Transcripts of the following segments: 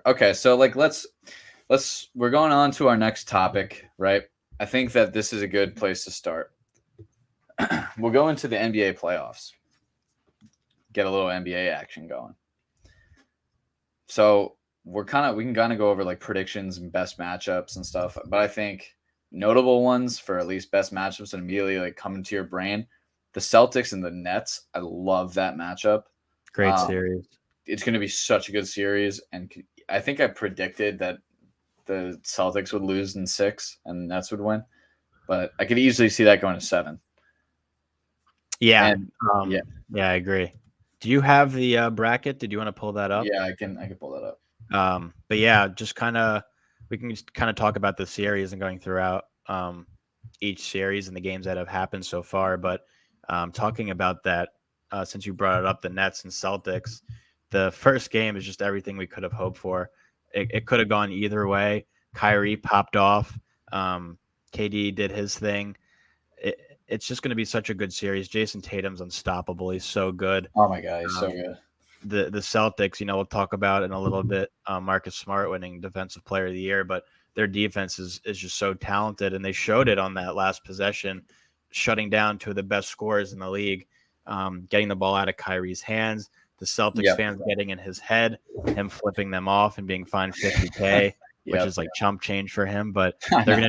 Okay, so like we're going on to our next topic, right? I think that this is a good place to start. We'll go into the NBA playoffs. Get a little NBA action going. So we can kind of go over like predictions and best matchups and stuff. But I think notable ones for at least best matchups and immediately like come into your brain, the Celtics and the Nets. I love that matchup. Great series. It's going to be such a good series, and I think I predicted that the Celtics would lose in 6 and the Nets would win, but I could easily see that going to 7. Yeah, And yeah, I agree. Do you have the bracket? Did you want to pull that up? yeah, I can pull that up. But yeah, we can just kind of talk about the series and going throughout each series and the games that have happened so far. But talking about that, since you brought it up, the Nets and Celtics, the first game is just everything we could have hoped for. It could have gone either way. Kyrie popped off. KD did his thing. It's just going to be such a good series. Jason Tatum's unstoppable. He's so good. Oh my god, he's so good. The Celtics, we'll talk about in a little bit. Marcus Smart winning Defensive Player of the Year, but their defense is just so talented, and they showed it on that last possession, shutting down two of the best scorers in the league, getting the ball out of Kyrie's hands. The Celtics fans getting in his head, him flipping them off and being fined $50K, which is like chump change for him. But they're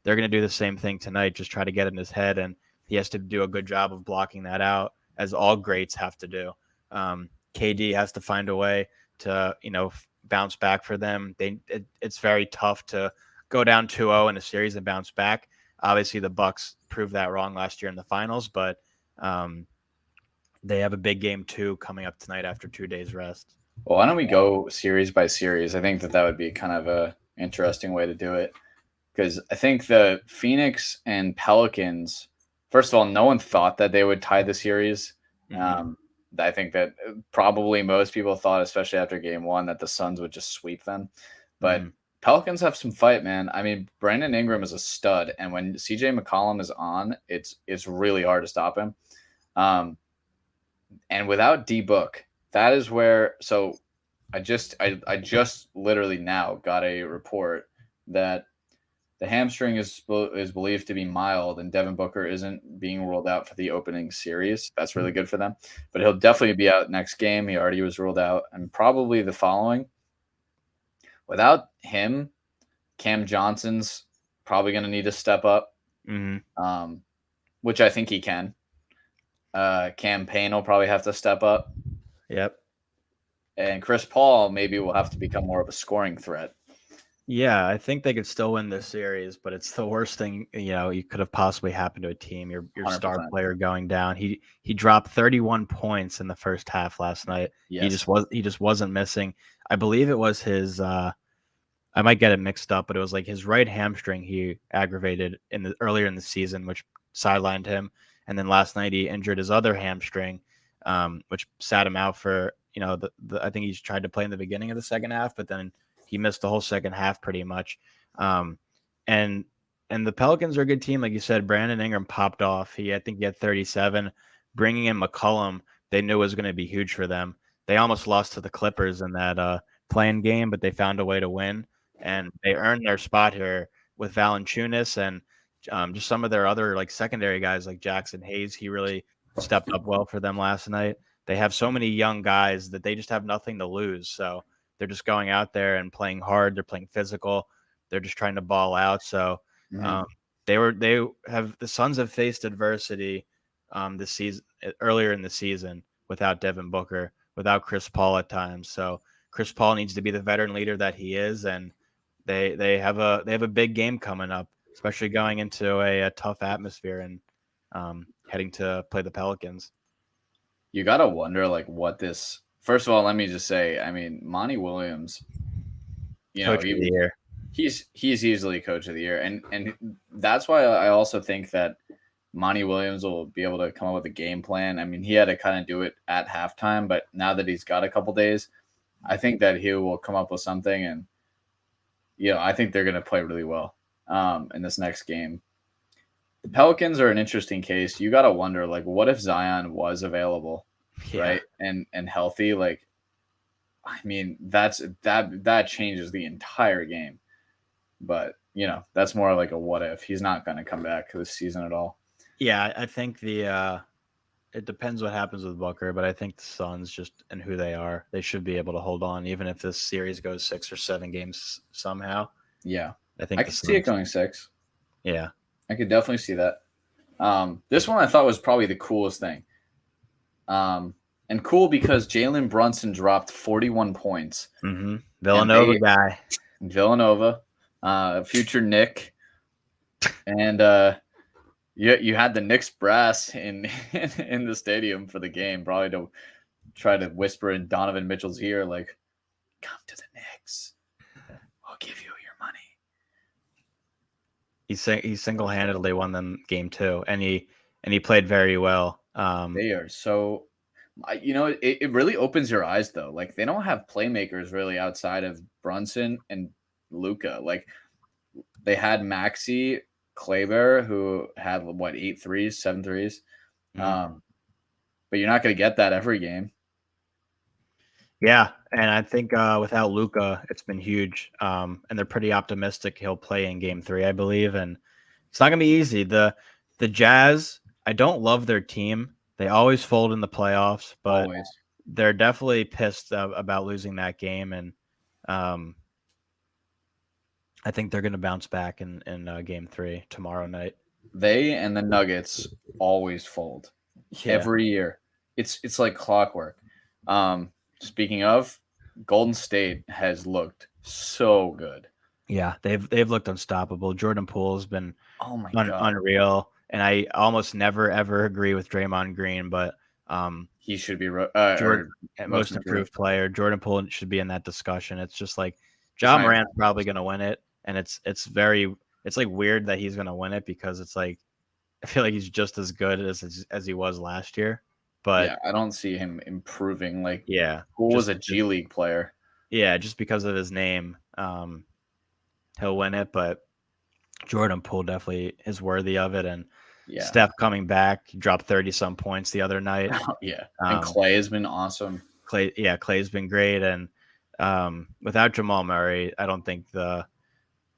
gonna do the same thing tonight, just try to get in his head, and he has to do a good job of blocking that out, as all greats have to do. KD has to find a way to, bounce back for them. It's very tough to go down 2-0 in a series and bounce back. Obviously, the Bucks proved that wrong last year in the finals, but they have a big game 2 coming up tonight after 2 days rest. Well, why don't we go series by series? I think that would be kind of a interesting way to do it, because I think the Phoenix and Pelicans, first of all, no one thought that they would tie the series. Mm-hmm. I think that probably most people thought, especially after game 1, that the Suns would just sweep them. But Pelicans have some fight, man. I mean, Brandon Ingram is a stud, and when CJ McCollum is on, it's really hard to stop him. And without D-Book, that is where. So I just literally now got a report that the hamstring is believed to be mild, and Devin Booker isn't being ruled out for the opening series. That's really good for them. But he'll definitely be out next game. He already was ruled out, and probably the following. Without him, Cam Johnson's probably going to need to step up, which I think he can. Cam Payne will probably have to step up. Yep. And Chris Paul maybe will have to become more of a scoring threat. Yeah, I think they could still win this series, but it's the worst thing you could have possibly happened to a team. Your 100%. Star player going down. He dropped 31 points in the first half last night. Yes. He just wasn't missing. I believe it was his. I might get it mixed up, but it was like his right hamstring he aggravated earlier in the season, which sidelined him. And then last night he injured his other hamstring, which sat him out for I think he's tried to play in the beginning of the second half, but then he missed the whole second half pretty much. And the Pelicans are a good team. Like you said, Brandon Ingram popped off. I think he had 37. Bringing in McCollum, they knew was going to be huge for them. They almost lost to the Clippers in that playing game, but they found a way to win. And they earned their spot here with Valanciunas and just some of their other like secondary guys like Jackson Hayes. He really stepped up well for them last night. They have so many young guys that they just have nothing to lose. So they're just going out there and playing hard. They're playing physical. They're just trying to ball out. So the Suns have faced adversity this season, earlier in the season, without Devin Booker, without Chris Paul at times. So Chris Paul needs to be the veteran leader that he is, and they have a big game coming up, especially going into a tough atmosphere and heading to play the Pelicans. You gotta wonder like what this. First of all, let me just say, I mean, Monty Williams, Coach of the year. He's easily Coach of the Year, and that's why I also think that Monty Williams will be able to come up with a game plan. I mean, he had to kind of do it at halftime, but now that he's got a couple days, I think that he will come up with something, and I think they're going to play really well in this next game. The Pelicans are an interesting case. You got to wonder, like, what if Zion was available, right, and healthy? Like, I mean, that changes the entire game. But that's more like a what if. He's not going to come back this season at all. Yeah, I think it depends what happens with Booker, but I think the Suns just and who they are, they should be able to hold on even if this series goes 6 or 7 games somehow. Yeah, I I think the could see it Suns. going 6. Yeah, I could definitely see that. This one I thought was probably the coolest thing. And cool because Jalen Brunson dropped 41 points. Villanova guy. Villanova, future Nick, and you had the Knicks brass in in the stadium for the game, probably to try to whisper in Donovan Mitchell's ear, like, "Come to the Knicks, we'll give you your money." He single handedly won them game 2, and he played very well. They are so, it really opens your eyes though. Like they don't have playmakers really outside of Brunson and Luca. Like they had Maxi Kleber who had what 8 threes, 7 threes. Mm-hmm. But you're not going to get that every game. Yeah, and I think without Luca, it's been huge. And they're pretty optimistic he'll play in Game 3, I believe. And it's not gonna be easy. The Jazz, I don't love their team. They always fold in the playoffs, but Always. they're definitely pissed about losing that game. And I think they're gonna bounce back in Game 3 tomorrow night. They and the Nuggets always fold every year. It's like clockwork. Speaking of, Golden State has looked so good. Yeah, they've looked unstoppable. Jordan Poole has been Oh my god, unreal, and I almost never ever agree with Draymond Green, but he should be Jordan, most improved player. Jordan Poole should be in that discussion. It's just like Ja Morant's probably going to win it, and it's like weird that he's going to win it because it's like I feel like he's just as good as he was last year. But yeah, I don't see him improving. Like Poole was a G League player. Yeah, just because of his name, he'll win it. But Jordan Poole definitely is worthy of it, and Steph coming back, he dropped 30-some points the other night. And Clay has been awesome. Clay's been great, and without Jamal Murray, I don't think the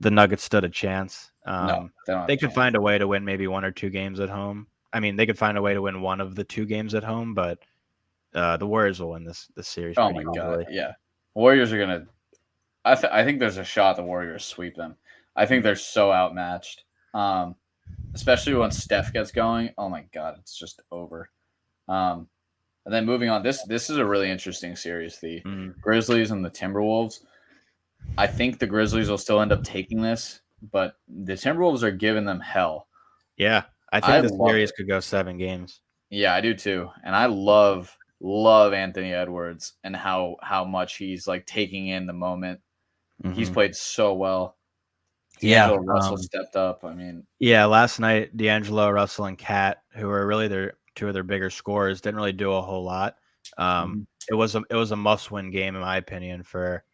Nuggets stood a chance. No, they could find a way to win maybe 1 or 2 games at home. I mean, they could find a way to win one of the 2 games at home, but the Warriors will win this series. Oh my god, yeah, Warriors are gonna. I think there's a shot the Warriors sweep them. I think they're so outmatched, especially when Steph gets going. Oh my god, it's just over. And then moving on, this is a really interesting series. The Grizzlies and the Timberwolves. I think the Grizzlies will still end up taking this, but the Timberwolves are giving them hell. Yeah, I think the series could go 7 games. Yeah, I do too, and I love Anthony Edwards and how much he's like taking in the moment. He's played so well. D'Angelo Russell stepped up. I mean, last night D'Angelo Russell and Cat, who are really two of their bigger scorers, didn't really do a whole lot. It was a must-win game in my opinion for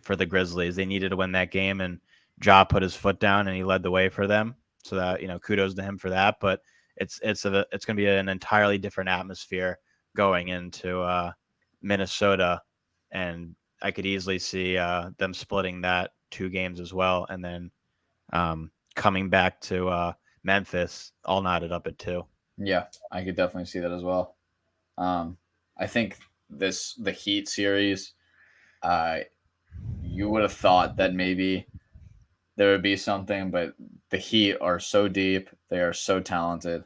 the Grizzlies. They needed to win that game, and Ja put his foot down and he led the way for them. So that kudos to him for that. But it's going to be an entirely different atmosphere going into Minnesota, and I could easily see them splitting that 2 games as well, and then coming back to Memphis all knotted up at 2. Yeah, I could definitely see that as well. I think the Heat series, you would have thought that maybe there would be something, but the Heat are so deep. They are so talented.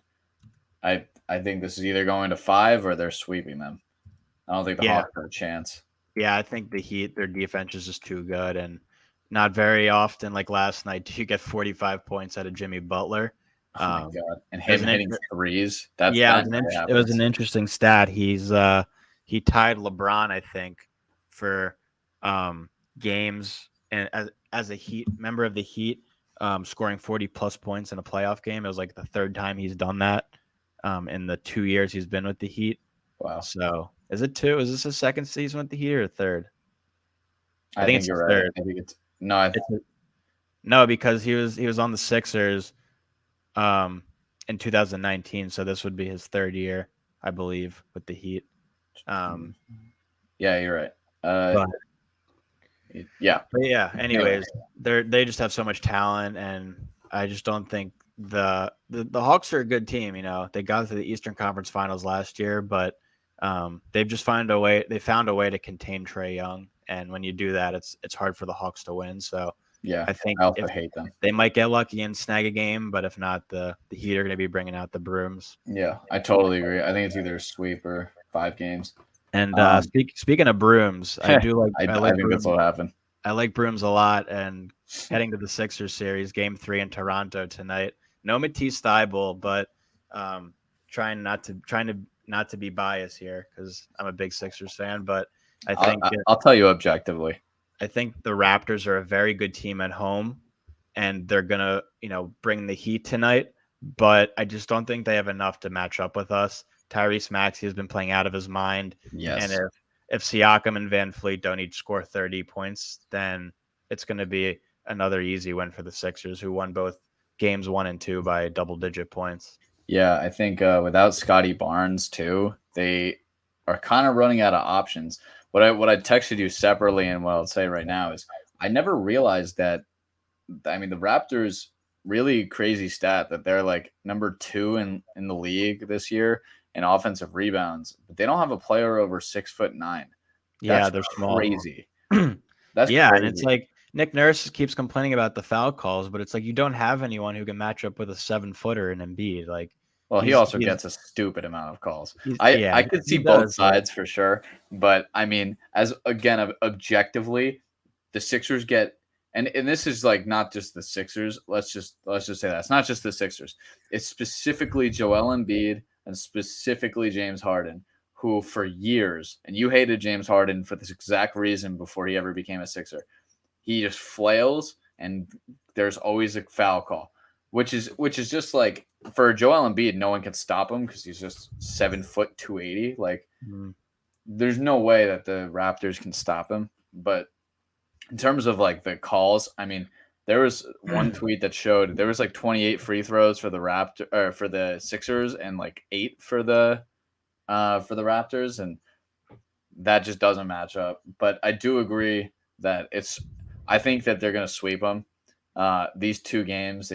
I think this is either going to 5 or they're sweeping them. I don't think the Hawks have a chance. Yeah, I think the Heat, their defense is just too good, and not very often, like last night, do you get 45 points out of Jimmy Butler. Oh my god! And him hitting threes. It was an interesting stat. He tied LeBron, I think, for games and as a Heat member of the Heat, scoring 40+ points in a playoff game. It was like the 3rd time he's done that in the 2 years he's been with the Heat. Wow. So is it 2? Is this his 2nd season with the Heat or 3rd? I think you're right. 3rd. I think it's no, because he was on the Sixers in 2019, so this would be his 3rd year, I believe, with the Heat. Yeah, you're right. But Yeah. But yeah, Anyway. anyways, they just have so much talent, and I just don't think the Hawks are a good team. You know, they got to the Eastern Conference Finals last year, but they've just found a way. They found a way to contain Trae Young, and when you do that, it's hard for the Hawks to win. So Yeah, I think I also if hate them. they might get lucky and snag a game, but if not, the Heat are going to be bringing out the brooms. Yeah, I totally agree. I think it's either a sweep or 5 games. And Um, speaking of brooms, I do like I I like think that's brooms. what happened. I like brooms a lot, and heading to the Sixers series, Game 3 in Toronto tonight. No Matisse Thybulle, but trying not to be biased here because I'm a big Sixers fan. But I think I'll tell you objectively. I think the Raptors are a very good team at home, and they're gonna bring the heat tonight. But I just don't think they have enough to match up with us. Tyrese Maxey has been playing out of his mind, and Yes. if Siakam and Van Fleet don't each score 30 points, then it's going to be another easy win for the Sixers, who won both games 1 and 2 by double-digit points. Yeah, I think without Scotty Barnes too, they are kind of running out of options. What I texted you separately and what I'll say right now is I never realized that. I mean, the Raptors really crazy stat that they're like number 2 in the league this year in offensive rebounds, but they don't have a player over 6'9". Yeah, That's they're small. crazy. That's Yeah, crazy. and it's like Nick Nurse keeps complaining about the foul calls, but it's like you don't have anyone who can match up with a 7-footer in Embiid. Like, Well, he he's also he's, gets a stupid amount of calls. he's I yeah, could see he both does. But sides for sure, but I mean, as again objectively, the Sixers get and this is like not just the Sixers. Let's just say that it's not just the Sixers. It's specifically Joel Embiid and specifically James Harden, who for years and you hated James Harden for this exact reason before he ever became a Sixer. He just flails and there's always a foul call, which is just like for Joel Embiid, no one can stop him because he's just 7 foot 280. Like there's no way that the Raptors can stop him. But in terms of like the calls, I mean, there was one tweet that showed there was like 28 free throws for the for the Sixers and like 8 for the Raptors, and that just doesn't match up. But I do agree that I think that they're going to sweep them. These 2 games,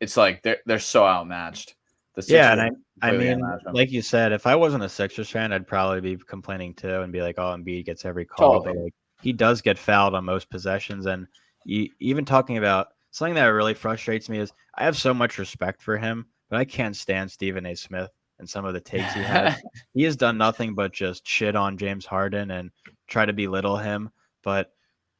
it's like they're so outmatched. The Sixers yeah, and I mean, outmatched them. like you said, if I wasn't a Sixers fan, I'd probably be complaining too and be like, "Oh, Embiid gets every call," Totally. but like he does get fouled on most possessions, and even talking about something that really frustrates me is I have so much respect for him, but I can't stand Stephen A. Smith and some of the takes he has. He has done nothing but just shit on James Harden and try to belittle him, but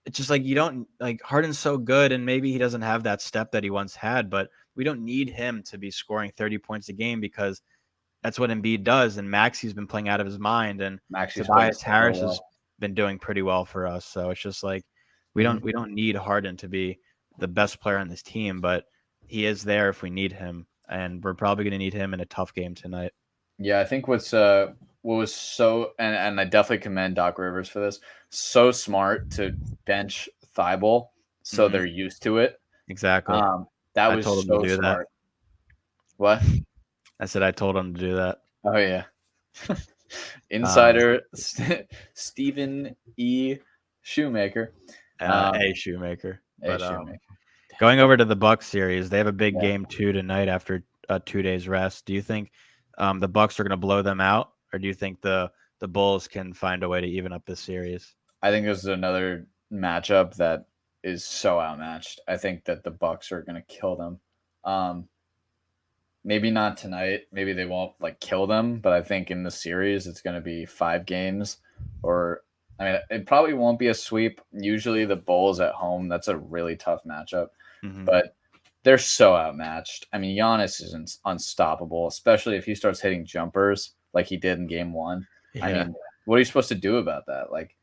it's just like you don't like Harden's so good, and maybe he doesn't have that step that he once had, but we don't need him to be scoring 30 points a game because that's what Embiid does. And Maxey's been playing out of his mind, and Maxey's playing Tobias so Harris has well. been doing pretty well for us. So it's just like we don't need Harden to be the best player on this team, but he is there if we need him, and we're probably going to need him in a tough game tonight. Yeah, I think what was so and I definitely commend Doc Rivers for this. So smart to bench Thibault, so they're used to it. Exactly. That I was told him to so do that. smart. What? I said I told him to do that. Oh yeah. Insider Stephen E. Shoemaker. A Shoemaker. A But Shoemaker. going over to the Bucks series, they have a big Yeah. game 2 tonight after 2 days rest. Do you think the Bucks are going to blow them out, or do you think the Bulls can find a way to even up this series? I think this is another matchup that is so outmatched. I think that the Bucks are going to kill them. Maybe not tonight. Maybe they won't like kill them, but I think in the series it's going to be 5 games. Or I mean, it probably won't be a sweep. Usually the Bulls at home, that's a really tough matchup, but they're so outmatched. I mean, Giannis is unstoppable, especially if he starts hitting jumpers like he did in Game 1. Yeah. I mean, what are you supposed to do about that? Like,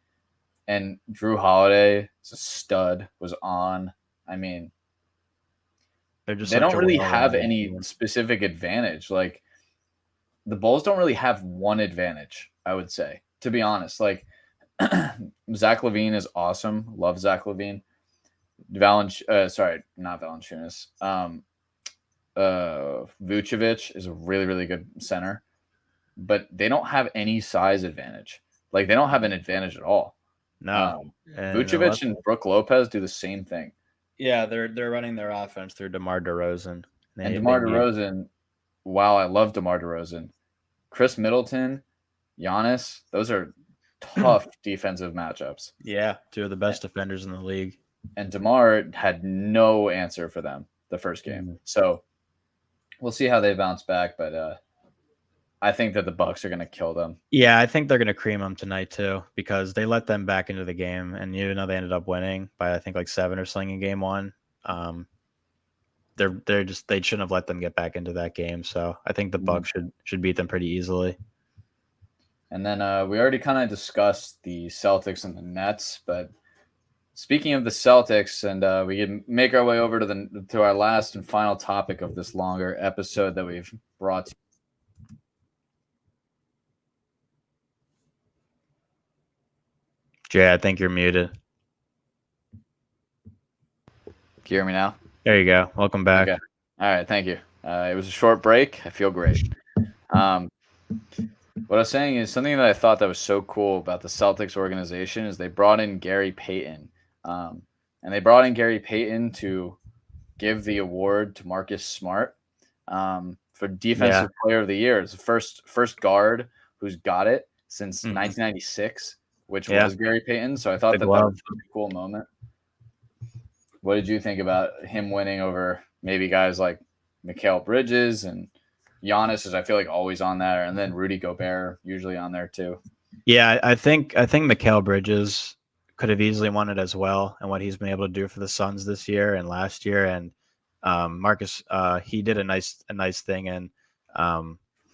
and Drew Holiday is a stud. Was on. I mean, they don't really have any specific advantage. Like the Bulls don't really have one advantage, I would say, to be honest. Like Zach LaVine is awesome. Love Zach LaVine. Sorry, not Valanciunas. Vucevic is a really, really good center, but they don't have any size advantage. Like they don't have an advantage at all. No, and Vucevic and Brook Lopez do the same thing. Yeah, they're running their offense through DeMar DeRozan. And They DeMar need DeRozan, while I love DeMar DeRozan, Chris Middleton, Giannis, those are tough defensive matchups. Yeah, two of the best defenders in the league. And DeMar had no answer for them the first game. Mm-hmm. So we'll see how they bounce back, but I think that the Bucks are going to kill them. Yeah, I think they're going to cream them tonight too because they let them back into the game, and even though they ended up winning by I think like 7 or something in game 1, they shouldn't have let them get back into that game. So I think the Bucks should beat them pretty easily. And then we already kind of discussed the Celtics and the Nets, but speaking of the Celtics, and we can make our way over to our last and final topic of this longer episode that we've brought to Jay, I think you're muted. Can you hear me now? There you go. Welcome back. Okay. All right. Thank you. It was a short break. I feel great. What I was saying is something that I thought that was so cool about the Celtics organization is they brought in Gary Payton. And they brought in Gary Payton to give the award to Marcus Smart for Defensive Player of the Year. It's the first guard who's got it since 1996, which was Gary Payton. So I thought that was a pretty cool moment. What did you think about him winning over maybe guys like Mikal Bridges and Giannis is I feel like always on there, and then Rudy Gobert usually on there too. Yeah, I think Mikal Bridges could have easily won it as well, and what he's been able to do for the Suns this year and last year, and Marcus he did a nice thing and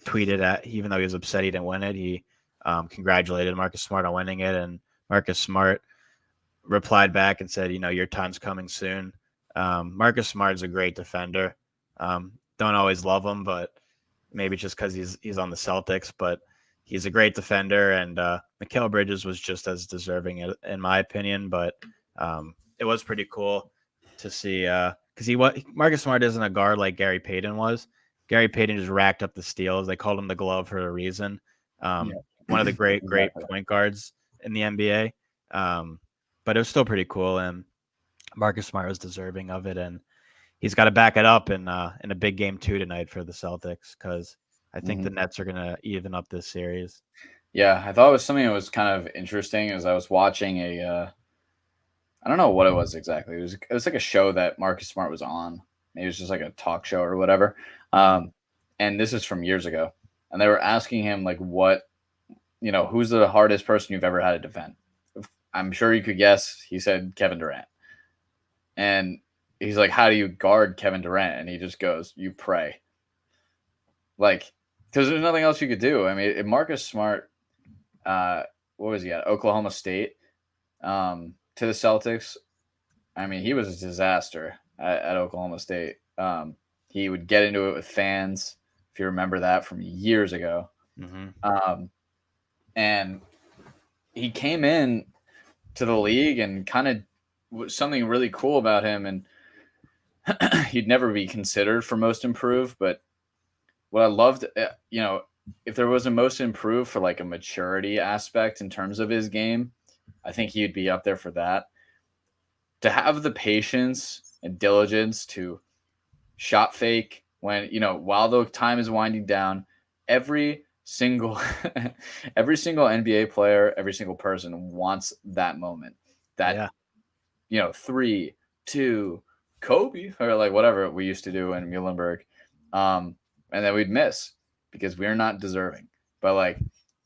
tweeted at even though he was upset he didn't win it, he congratulated Marcus Smart on winning it, and Marcus Smart replied back and said, your time's coming soon. Marcus Smart is a great defender. Don't always love him, but maybe just because he's on the Celtics, but he's a great defender, and Mikal Bridges was just as deserving, in my opinion. But it was pretty cool to see because Marcus Smart isn't a guard like Gary Payton was. Gary Payton just racked up the steals. They called him the glove for a reason. One of the great point guards in the NBA. But it was still pretty cool, and Marcus Smart was deserving of it, and he's got to back it up in a big game 2 tonight for the Celtics because I think the Nets are going to even up this series. Yeah, I thought it was something that was kind of interesting as I was watching I don't know what it was exactly. It was like a show that Marcus Smart was on. Maybe it was just like a talk show or whatever. And this is from years ago. And they were asking him like who's the hardest person you've ever had to defend? I'm sure you could guess. He said Kevin Durant. And he's like, how do you guard Kevin Durant? And he just goes, you pray. Like, because there's nothing else you could do. I mean, if Marcus Smart, what was he at? Oklahoma State to the Celtics. I mean, he was a disaster at Oklahoma State. He would get into it with fans, if you remember that from years ago. And he came in to the league and kind of was something really cool about him. And he'd never be considered for most improved, but what I loved, if there was a most improved for like a maturity aspect in terms of his game, I think he'd be up there for that. To have the patience and diligence to shot fake when, while the time is winding down, every single NBA player, every single person wants that moment. That 3, 2, Kobe, or like whatever we used to do in Muhlenberg. And then we'd miss because we're not deserving. But like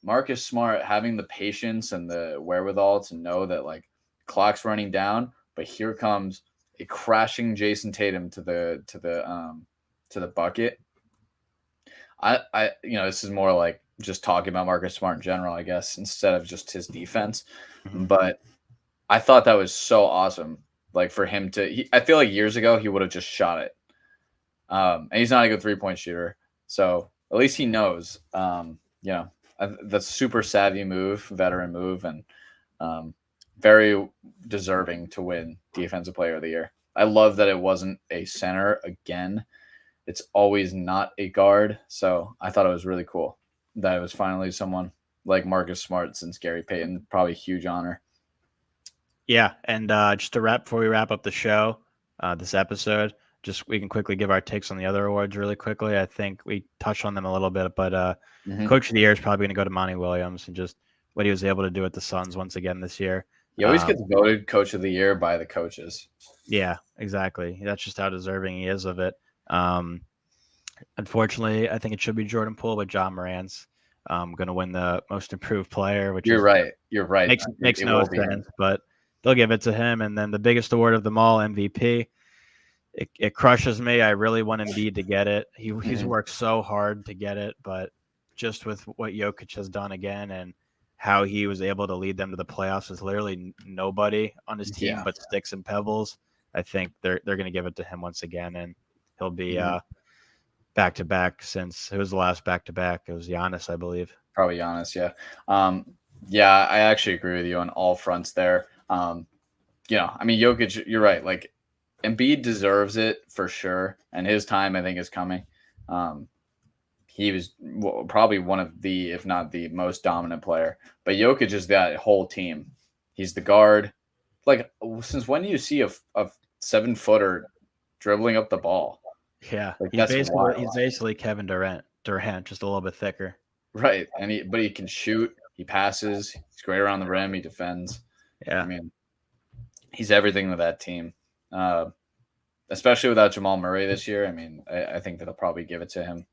Marcus Smart having the patience and the wherewithal to know that like clock's running down, but here comes a crashing Jason Tatum to the bucket. I this is more like just talking about Marcus Smart in general, I guess, instead of just his defense. But I thought that was so awesome. Like for him I feel like years ago he would have just shot it. And he's not a good 3-point shooter. So at least he knows, that's super savvy move, veteran move, and very deserving to win Defensive Player of the Year. I love that it wasn't a center again. It's always not a guard. So I thought it was really cool that it was finally someone like Marcus Smart since Gary Payton. Probably a huge honor. Yeah, and just to wrap before we wrap up the show, this episode, just we can quickly give our takes on the other awards really quickly. I think we touched on them a little bit, but Coach of the Year is probably going to go to Monty Williams and just what he was able to do with the Suns once again this year. He always gets voted Coach of the Year by the coaches. Yeah, exactly. That's just how deserving he is of it. Unfortunately, I think it should be Jordan Poole, but John Morant's going to win the Most Improved Player, which You're right. You're right. Makes no sense, but they'll give it to him. And then the biggest award of them all, MVP. It crushes me. I really want Embiid to get it. He's worked so hard to get it, but just with what Jokic has done again and how he was able to lead them to the playoffs with literally nobody on his team but sticks and pebbles, I think they're going to give it to him once again, and he'll be back to back since it was the last back to back. It was Giannis, I believe. Probably Giannis, yeah. Yeah, I actually agree with you on all fronts there. I mean, Jokic, you're right. Like, Embiid deserves it for sure, and his time, I think, is coming. He was probably one of the, if not the most dominant player. But Jokic is that whole team. He's the guard. Like, since when do you see a 7-footer dribbling up the ball? Yeah, like, he's basically Kevin Durant, just a little bit thicker. Right, but he can shoot. He passes. He's great around the rim. He defends. Yeah, I mean, he's everything with that team. Especially without Jamal Murray this year. I mean, I think that they'll probably give it to him.